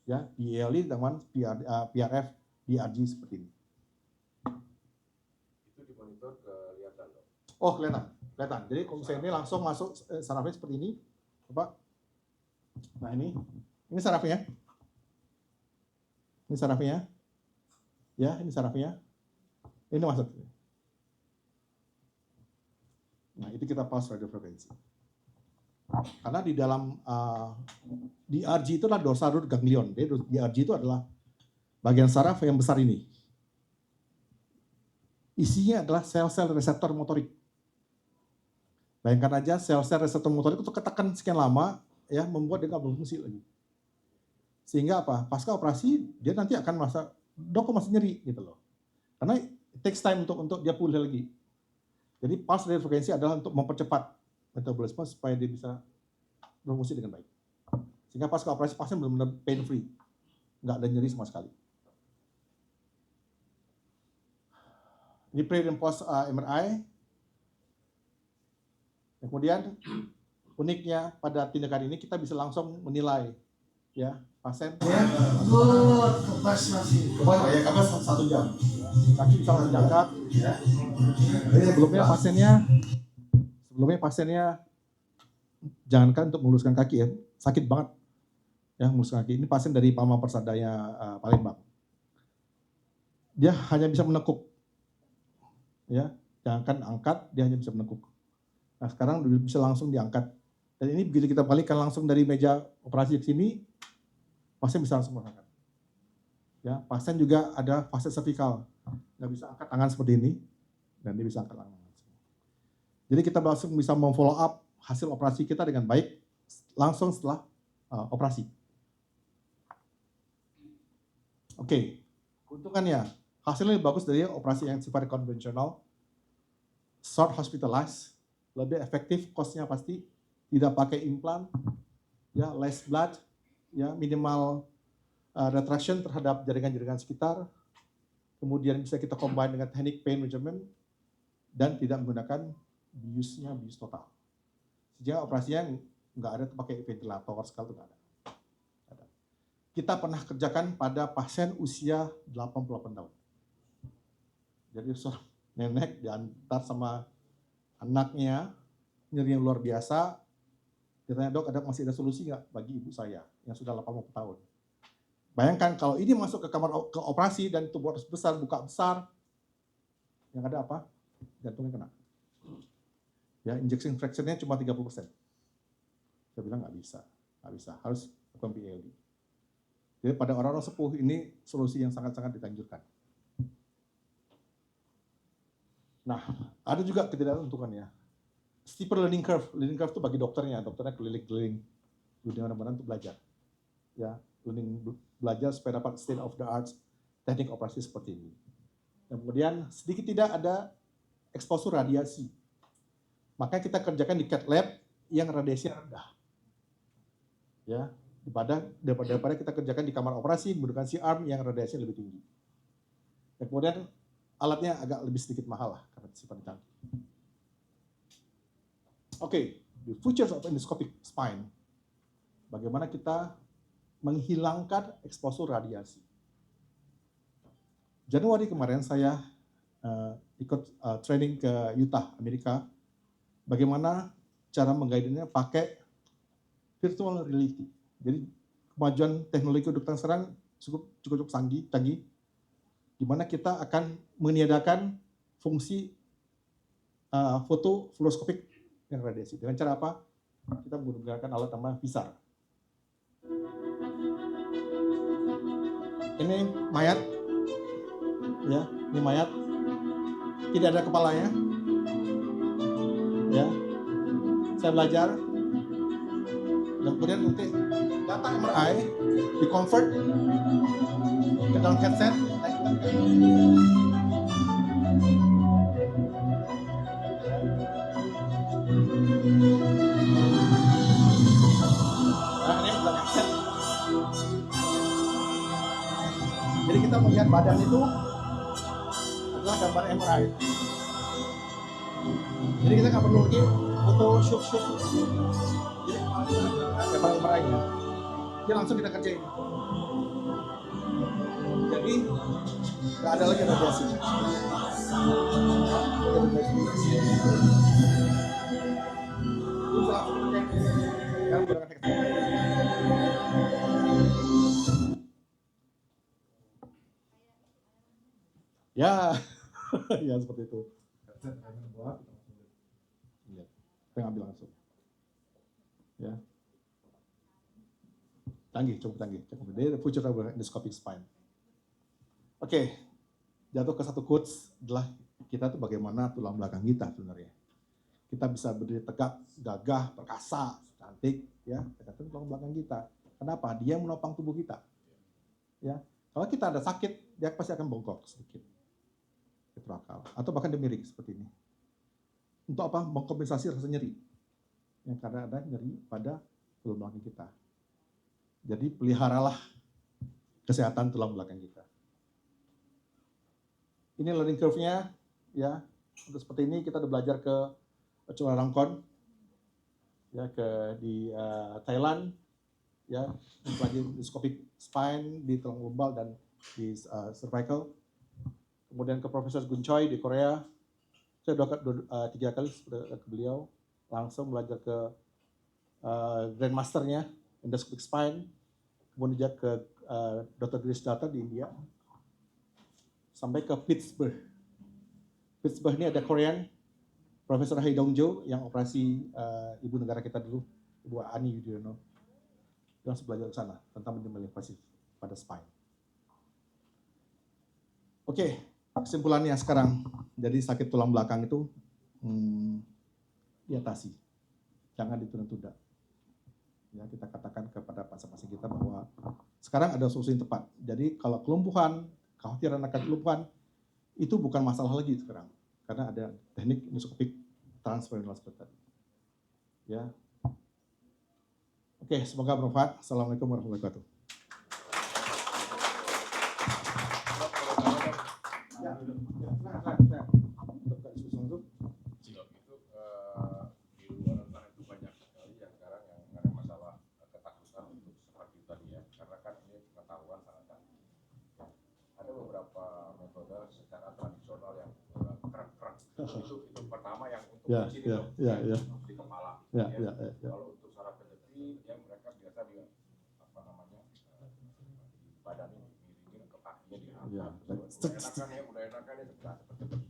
Ya, PLI dengan PRF, DRG seperti ini. Itu dimonitor kelihatan dong. Oh, kelihatan. Jadi kalau misalnya ini langsung masuk sarafnya seperti ini, Bapak. Nah ini sarafnya. Ini sarafnya. Ya, ini sarafnya. Ini masuk. Nah, itu kita pulse radio frekuensi. Karena di dalam DRG itu adalah dorsal root ganglion. Jadi DRG itu adalah bagian saraf yang besar ini. Isinya adalah sel-sel reseptor motorik. Bayangkan aja sel-sel reseptor motorik itu ketekan sekian lama, ya membuat dia nggak berfungsi lagi. Sehingga apa? Pasca operasi dia nanti akan merasa, dok kok masih nyeri gitu loh. Karena it takes time untuk dia pulih lagi. Jadi pulse radio frekuensi adalah untuk mempercepat metabolisme supaya dia bisa berfungsi dengan baik. Sehingga pasca operasi pasien benar-benar pain free. Nggak ada nyeri sama sekali. Ini pre dan post MRI. Kemudian uniknya pada tindakan ini kita bisa langsung menilai ya pasien. Kepas masih. Kepas ya, kepas 1 jam. Kaki bisa langsung diangkat. Ya. Sebelumnya pasiennya jangankan untuk meluruskan kaki ya, sakit banget ya meluruskan kaki. Ini pasien dari Palma Persadanya Palembang. Dia hanya bisa menekuk. Ya, jangankan angkat, dia hanya bisa menekuk. Nah, sekarang bisa langsung diangkat. Dan ini begitu kita balikkan langsung dari meja operasi ke sini, pasien bisa langsung mengangkat. Ya, pasien juga ada fase cervical, nggak bisa angkat tangan seperti ini, dan dia bisa angkat tangan. Jadi kita langsung bisa memfollow up hasil operasi kita dengan baik langsung setelah operasi. Oke, keuntungannya hasilnya lebih bagus dari operasi yang sifatnya konvensional, short hospitalized, lebih efektif, cost-nya pasti, tidak pakai implan, ya less blood, ya minimal retraction terhadap jaringan-jaringan sekitar, kemudian bisa kita combine dengan teknik pain management, dan tidak menggunakan biusnya bius total. Sehingga operasinya nggak ada pakai ventilator segala itu nggak ada. Kita pernah kerjakan pada pasien usia 88 tahun. Jadi seorang nenek diantar sama anaknya, nyeri yang luar biasa. Ditanya, dok, masih ada solusi nggak bagi ibu saya yang sudah 80 tahun? Bayangkan kalau ini masuk ke kamar ke operasi dan tubuh harus besar, buka besar, yang ada apa? Jantungnya kena. Ya, injection fraction-nya cuma 30%. Saya bilang nggak bisa, harus lakukan PLD. Jadi pada orang-orang sepuh ini solusi yang sangat-sangat dianjurkan. Nah, ada juga ketidakuntungannya. Steeper learning curve itu bagi dokternya keliling-keliling dunia mana-mana untuk belajar. Ya, belajar supaya dapat state of the art teknik operasi seperti ini. Dan kemudian sedikit tidak ada eksposur radiasi. Makanya kita kerjakan di cath lab yang radiasinya rendah. Ya, daripada kita kerjakan di kamar operasi menggunakan C-arm yang radiasinya lebih tinggi. Dan kemudian alatnya agak lebih sedikit mahal lah karena sifatnya canggih. Oke, the features of endoscopic spine. Bagaimana kita menghilangkan eksposur radiasi. Januari kemarin saya ikut training ke Utah, Amerika. Bagaimana cara mengguidenya pakai virtual reality. Jadi kemajuan teknologi kedokteran sekarang cukup canggih, di mana kita akan meniadakan fungsi foto fluoroskopik yang radiasi. Dengan cara apa? Kita menggunakan alat namanya VISAR. Ini mayat, ya, ini mayat, tidak ada kepalanya, ya. Saya belajar, dan kemudian nanti data MRI di-convert ke dalam headset. Nah, ini dalam headset. Jadi kita melihat badan itu adalah gambar MRI. Jadi kita nggak perlu lagi foto shoot. Jadi gambar MRI-nya, dia langsung kita kerjain. Jadi nggak ada lagi radiasi. Ya, ya seperti itu. Kita ngambil langsung. Ya, cukup canggih. Dia future of endoscopic spine. Oke, jatuh ke satu quotes adalah kita tuh bagaimana tulang belakang kita sebenarnya. Kita bisa berdiri tegak, gagah, perkasa, cantik, ya, tergantung tulang belakang kita. Kenapa? Dia menopang tubuh kita. Ya, kalau kita ada sakit, dia pasti akan bongkok sedikit. Akal. Atau bahkan dia miring seperti ini. Untuk apa? Mengkompensasi rasa nyeri. Yang karena ada nyeri pada tulang belakang kita. Jadi peliharalah kesehatan tulang belakang kita. Ini learning curve-nya, ya. Untuk seperti ini kita udah belajar ke Chulalongkorn, ya, di Thailand, ya, belajar endoscopic spine di tulang lumbal dan di cervical. Kemudian ke Profesor Gun Choi di Korea, saya udah 3 kali ke beliau, langsung belajar ke Grandmasternya, endoscopic spine, kemudian juga ke Dr. Girish Datta di India, sampai ke Pittsburgh. Pittsburgh ini ada Korean, Profesor Hai Dong-jo yang operasi ibu negara kita dulu, Ibu Ani Yudhoyono. Dia langsung belajar ke sana tentang minimal invasif pada spine. Oke. Kesimpulannya sekarang, jadi sakit tulang belakang itu diatasi, jangan ditunda-tunda. Ya, kita katakan kepada pasien-pasien kita bahwa sekarang ada solusi yang tepat. Jadi kalau kelumpuhan, kekhawatiran akan kelumpuhan, itu bukan masalah lagi sekarang, karena ada teknik endoscopic transfemoral seperti tadi. Ya, oke, semoga bermanfaat. Assalamualaikum warahmatullahi wabarakatuh. Buka diskusi langsung. Dok, itu di luar sana itu banyak sekali yang sekarang yang ada masalah ketakutan untuk seperti tadi ya, karena kan ini pengetahuan sangat canggih. Ya. Ada beberapa metode secara tradisional yang kerak-kerak itu pertama yang untuk Ya, di sini ya, dok, ya, ya. di kepala. Ya, ya, ya. Kalau untuk saraf kejepit, ya mereka biasa di apa namanya di badan ini miringin ke kakinya Ya, diangkat. Udah enakan ya sebelah seperti itu.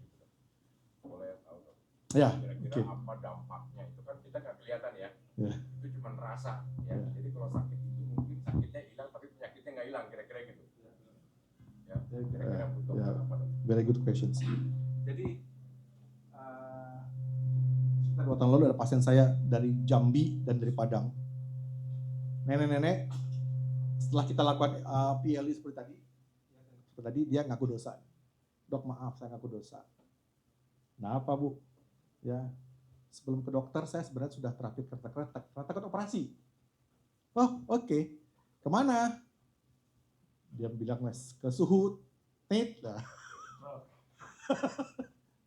Boleh tahu dok. Ya, Kira-kira oke. apa dampaknya itu kan kita nggak kelihatan ya. Ya. Itu cuma rasa ya. Ya. Jadi kalau sakit itu mungkin sakitnya hilang tapi penyakitnya nggak hilang kira-kira gitu. Ya, kira-kira butuh Ya. apa dok? Very good questions. Jadi sekitar 2 tahun lalu ada pasien saya dari Jambi dan dari Padang. Nenek-nenek setelah kita lakukan PLI seperti tadi dia ngaku dosa. Dok maaf saya ngaku dosa. Nah apa bu? Ya sebelum ke dokter saya sebenarnya sudah terapi kretek-kretek, takut operasi. Oh oke. Kemana? Dia bilang mas ke Suhut tit lah.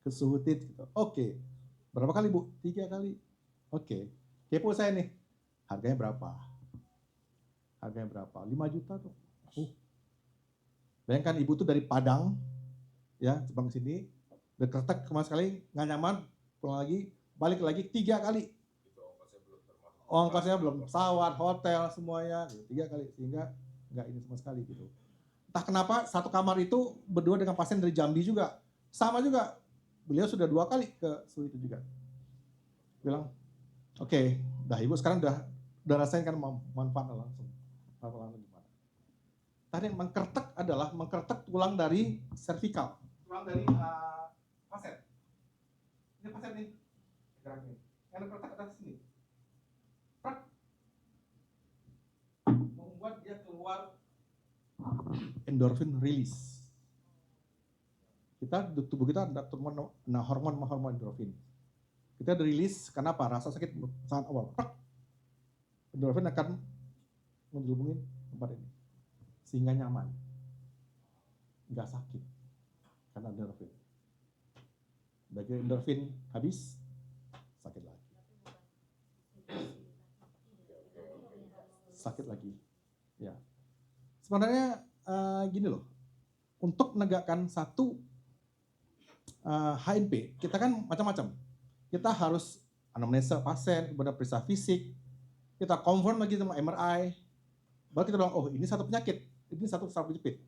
Ke Suhut tit gitu. Oke. Berapa kali bu? 3 kali. Oke. Kepo saya nih. Harganya berapa? Harganya berapa? 5 juta tuh. Bayangkan ibu tuh dari Padang, ya, Jepang ke sini, udah kretek kemana sekali, nggak nyaman, pulang lagi, balik lagi 3 kali. Itu ongkosnya belum termasuk. Ongkosnya belum, pesawat, hotel, semuanya, gitu, 3 kali, sehingga nggak ini sama sekali gitu. Entah kenapa satu kamar itu berdua dengan pasien dari Jambi juga, sama juga, beliau sudah 2 kali ke Suhu itu juga. Bilang, oke, dah ibu sekarang udah rasain kan manfaatnya langsung. Langsung gimana? Tadi yang mengkertek adalah mengkertek tulang dari servikal, tulang dari pasien. Ini pasien nih, gerak ini. Yang kertek atas sini. Membuat dia keluar endorfin release. Tubuh kita ada hormon endorfin. Kita rilis karena apa? Rasa sakit sangat awal. Endorfin akan menjelubungin tempat ini. Sehingga nyaman, nggak sakit karena endorfin. Begitu endorfin habis, sakit lagi, sakit lagi. Ya, sebenarnya gini loh, untuk menegakkan satu HNP, kita kan macam-macam. Kita harus anamnesa pasien, kemudian periksa fisik, kita confirm lagi sama MRI, baru kita bilang, oh ini satu penyakit. Ini satu saraf kejepit.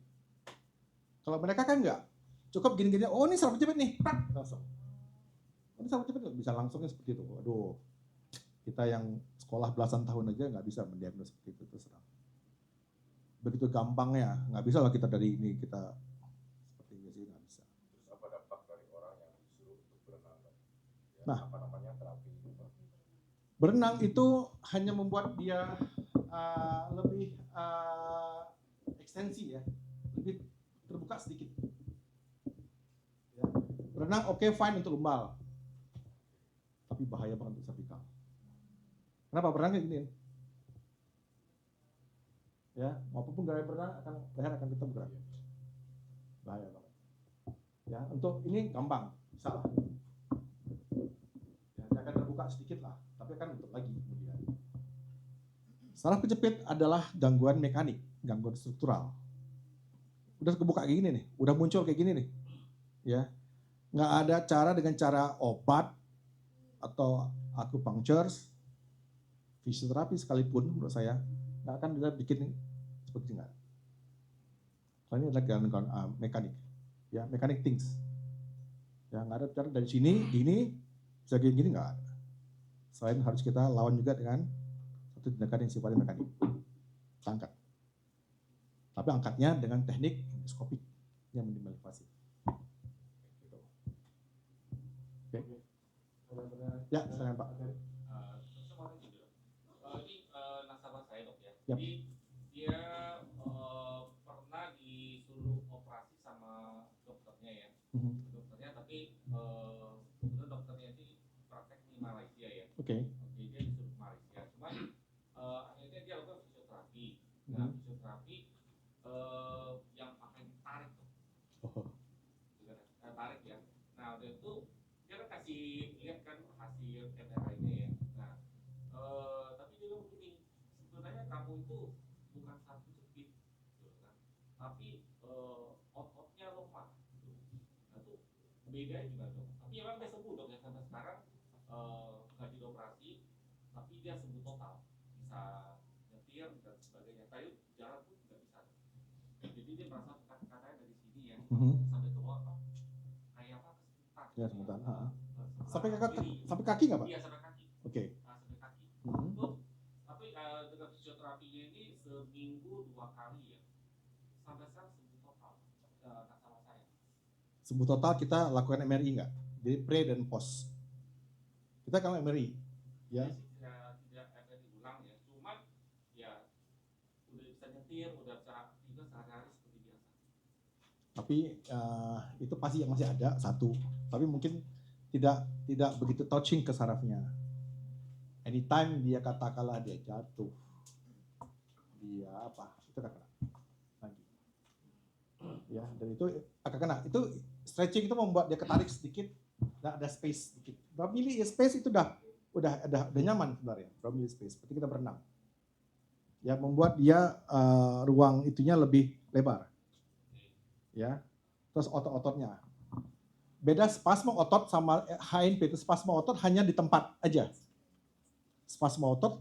Kalau mereka kan enggak, cukup gini-gini, oh ini saraf kejepit nih, langsung. Ini saraf kejepit bisa langsungnya seperti itu. Aduh, kita yang sekolah belasan tahun aja nggak bisa mendiagnosis seperti itu terserah. Begitu gampangnya, nggak bisa lah kita dari ini kita seperti ini sih nggak bisa. Terus apa dampak dari orang yang disuruh untuk berenang? Ya, Nah, apa namanya terapi? Berenang itu hanya membuat dia lebih ekstensi ya, lebih terbuka sedikit. Ya. Berenang oke, fine untuk lumbal, tapi bahaya banget untuk servikal. Kenapa? Berenang kayak gini. Ya, maupun gaya berenang leher akan kita bergerak. Bahaya banget. Ya, untuk ini gampang, bisa lah. Ya, dia akan terbuka sedikit lah, tapi akan untuk lagi kemudian. Saraf kejepit adalah gangguan mekanik, gangguan struktural. Udah kebuka kayak gini nih, udah muncul kayak gini nih, ya. Nggak ada cara dengan cara obat atau acupuncture, fisioterapi sekalipun menurut saya nggak akan bisa bikin seperti ini. Karena ini adalah gangguan mekanik, ya mekanik things. Ya nggak ada cara dari sini, gini, bisa gini nggak ada. Selain harus kita lawan juga dengan satu tindakan yang sifatnya mekanik, angkat. Tapi angkatnya dengan teknik endoskopik yang minimalisasi. Gitu. Oke. Ya, silakan Pak. Ini nasabah saya dok ya. Yap. Jadi dia pernah disuruh operasi sama dokternya ya. Dokternya tapi kebetulan dokternya ini praktek di Malaysia ya. Oke. Oke, dia disuruh ke Malaysia. Cuman akhirnya dia lakukan fisioterapi. Nah, fisioterapi yang pakai tarik tuh. Oh. MRI-nya ya. Nah, tapi dia bilang begini, sebenarnya kamu itu bukan satu jepit, gitu kan. Tapi ototnya lemah. Gitu. Nah, itu beda juga dong. Tapi emang dia sembuh dok ya sampai sekarang nggak dioperasi, tapi dia sembuh total, bisa nyetir dan sebagainya. Tapi jalan pun nggak bisa. Jadi dia merasa katanya dari sini ya sampai ke bawah apa? Kayak apa? Kesemutan. Ya, semutan. Sampai Sampai kaki nggak Pak? Iya sampai kaki. Oke. Nah, sampai kaki. Tapi dengan fisioterapinya ini seminggu 2 kali ya. Sampai sekarang sembuh total. Tak salah saya. Sembuh total kita lakukan MRI nggak? Jadi pre dan post. Kita kalau MRI, ya. Tidak akan diulang ya. Cuman ya udah bisa nyetir, udah bisa aktivitas sehari-hari seperti biasa. Tapi itu pasti yang masih ada satu. Tapi mungkin tidak begitu touching ke sarafnya. Anytime dia katakanlah dia jatuh, dia apa, itu akan kena lagi. Ya, dan itu akan kena. Itu stretching itu membuat dia ketarik sedikit, dan ada space sedikit. Berapa mili space itu udah nyaman sebenarnya. Berapa mili space, seperti kita berenang. Ya, membuat dia ruang itunya lebih lebar. Ya, terus otot-ototnya. Beda spasme otot sama HNP itu spasme otot hanya di tempat aja. Spasme otot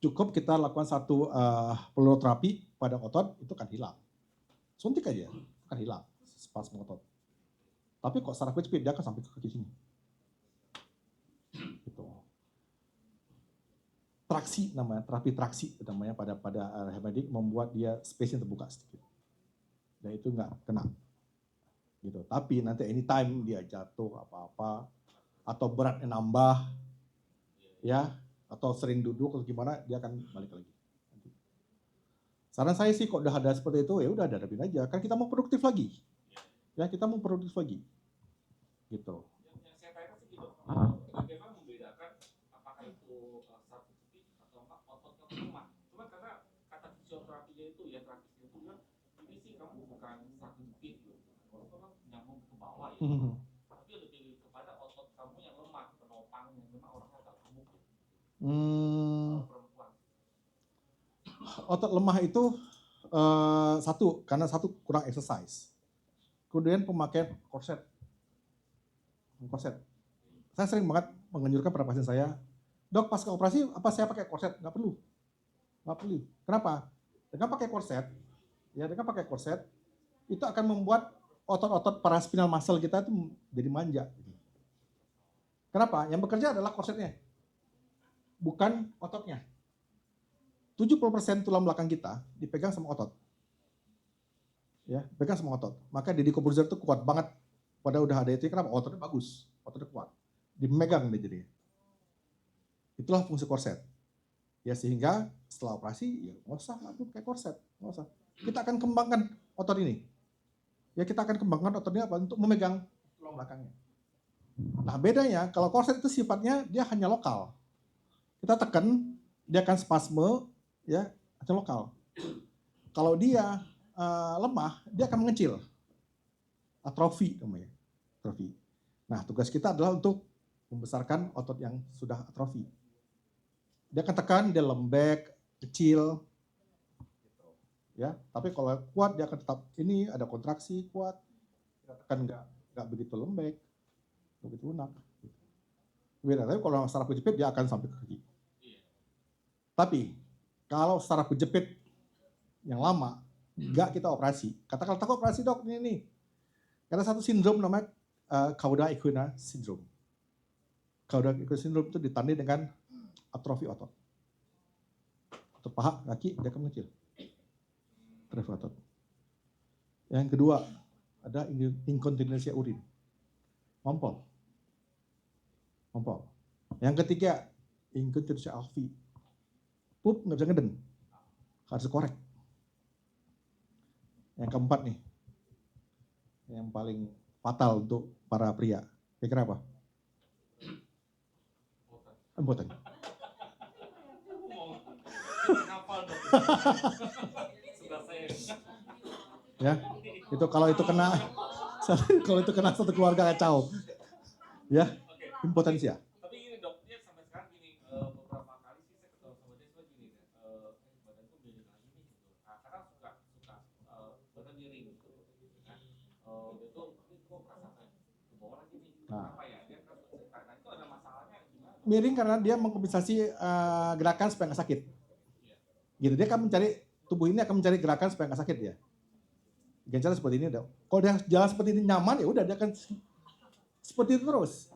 cukup kita lakukan satu peluroterapi pada otot itu kan hilang. Suntik aja kan hilang spasme otot. Tapi kok saraf kejepit dia akan sampai ke kaki sini. Gitu. Traksi namanya, terapi traksi namanya pada rehabilitatif membuat dia space-nya terbuka sedikit. Dan itu nggak kena. Gitu. Tapi nanti anytime dia jatuh apa-apa atau beratnya nambah ya atau sering duduk atau gimana dia akan balik lagi. Saran saya sih kok udah ada seperti itu ya udah hadapin aja kan kita mau produktif lagi. Ya kita mau produktif lagi. Gitu. Yang saya tanyakan sih gitu, bagaimana membedakan apakah itu satu jepit atau enggak ototnya lemah. Cuma karena kata fisioterapinya itu ya terapisnya itu bilang ini sih kamu bukan satu jepit gitu. Kalau nyambung ke bawah ya. Tapi lebih kepada otot kamu yang lemah, penopang yang memang orangnya agak gemuk gitu. Perempuan. Otot lemah itu satu karena kurang exercise. Kemudian pemakaian korset. Saya sering banget menganjurkan pada pasien saya, dok pasca operasi apa saya pakai korset? Nggak perlu. Kenapa? Dengan pakai korset, itu akan membuat otot-otot paraspinal muscle kita itu jadi manja. Kenapa? Yang bekerja adalah korsetnya, bukan ototnya. 70% tulang belakang kita dipegang sama otot. Ya, pegang sama otot. Maka Deddy Corbuzier itu kuat banget. Pada udah ada itu, kenapa? Ototnya bagus, ototnya kuat. Dimegang dia jadi. Itulah fungsi korset. Ya sehingga setelah operasi, ya nggak usah pakai korset, nggak usah. Kita akan kembangkan otot ini. Ya kita akan kembangkan otot ini apa? Untuk memegang tulang belakangnya. Nah bedanya, kalau korset itu sifatnya dia hanya lokal. Kita tekan, dia akan spasme, ya hanya lokal. Kalau dia lemah, dia akan mengecil. Atrofi namanya. Atrofi. Nah, tugas kita adalah untuk membesarkan otot yang sudah atrofi. Dia akan tekan, dia lembek, kecil. Ya, tapi kalau kuat dia akan tetap ini ada kontraksi kuat. Kita tekan enggak begitu lembek, begitu lunak. Beda, tapi kalau saraf kejepit dia akan sampai ke kaki. Tapi kalau saraf kejepit yang lama enggak kita operasi. Katakan takut operasi dok ini. Ada satu sindrom namanya cauda equina syndrome. Cauda equina syndrome itu ditandai dengan atrofi otot. Otot paha, kaki, dia akan mengecil. Atrofi otot. Yang kedua, ada inkontinensia urin. Ngompol. Yang ketiga, inkontinensia alfi. Pup, nggak bisa ngeden. Harus korek. Yang keempat nih, yang paling fatal untuk para pria. Kira-kira apa? Embotan. Ya, itu kalau itu kena satu keluarga kacau. Ya, impotensia. Tapi ini dok, dia bawah lagi nih. Nah. Kenapa ya? Dia kan karena itu ada masalahnya gimana? Miring karena dia mengkompensasi gerakan supaya nggak sakit. Gitu, dia akan mencari, tubuh ini akan mencari gerakan supaya nggak sakit ya. Jalan seperti ini, kalau dia jalan seperti ini nyaman, ya udah dia akan seperti itu terus.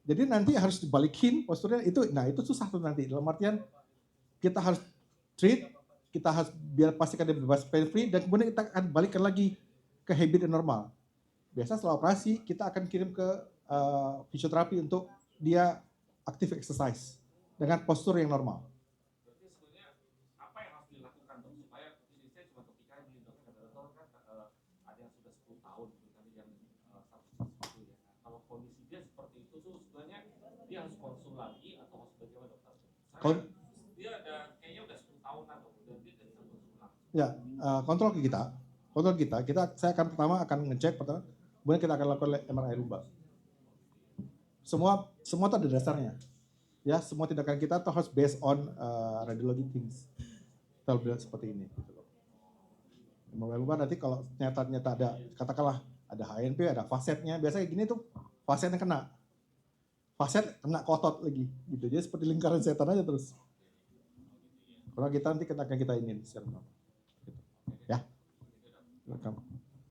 Jadi nanti harus dibalikin posturnya itu, nah itu susah tuh nanti. Dalam artian kita harus treat, kita harus biar pastikan dia bebas pain free, dan kemudian kita akan balikkan lagi ke habit yang normal. Biasa setelah operasi kita akan kirim ke fisioterapi untuk dia active exercise dengan postur yang normal. Berarti sebenarnya apa yang harus dilakukan dok supaya ini saya cuma kepikiran di dokter kan ada yang sudah 10 tahun gitu kan yang status itu ya. Nah, kalau kondisi dia seperti itu tuh sebenarnya dia harus konsul lagi atau harus bagaimana dokter? Dia ada kayaknya udah 10 tahunan dok dan dia tidak bisa konsul lagi. Ya, kontrol kita, saya akan pertama akan ngecek pertama, kemudian kita akan lakukan MRI lumbar. Semua itu ada dasarnya. Ya, semua tindakan kita tuh harus based on radiology things. Kita bilang seperti ini. Gitu loh. MRI lumbar nanti kalau ternyata ada, katakanlah ada HNP, ada fasetnya, biasanya gini tuh fasetnya kena. Faset kena ke otot lagi, gitu. Jadi seperti lingkaran setan aja terus. Kalau kita nanti akan kita ini, gitu. Ya, welcome.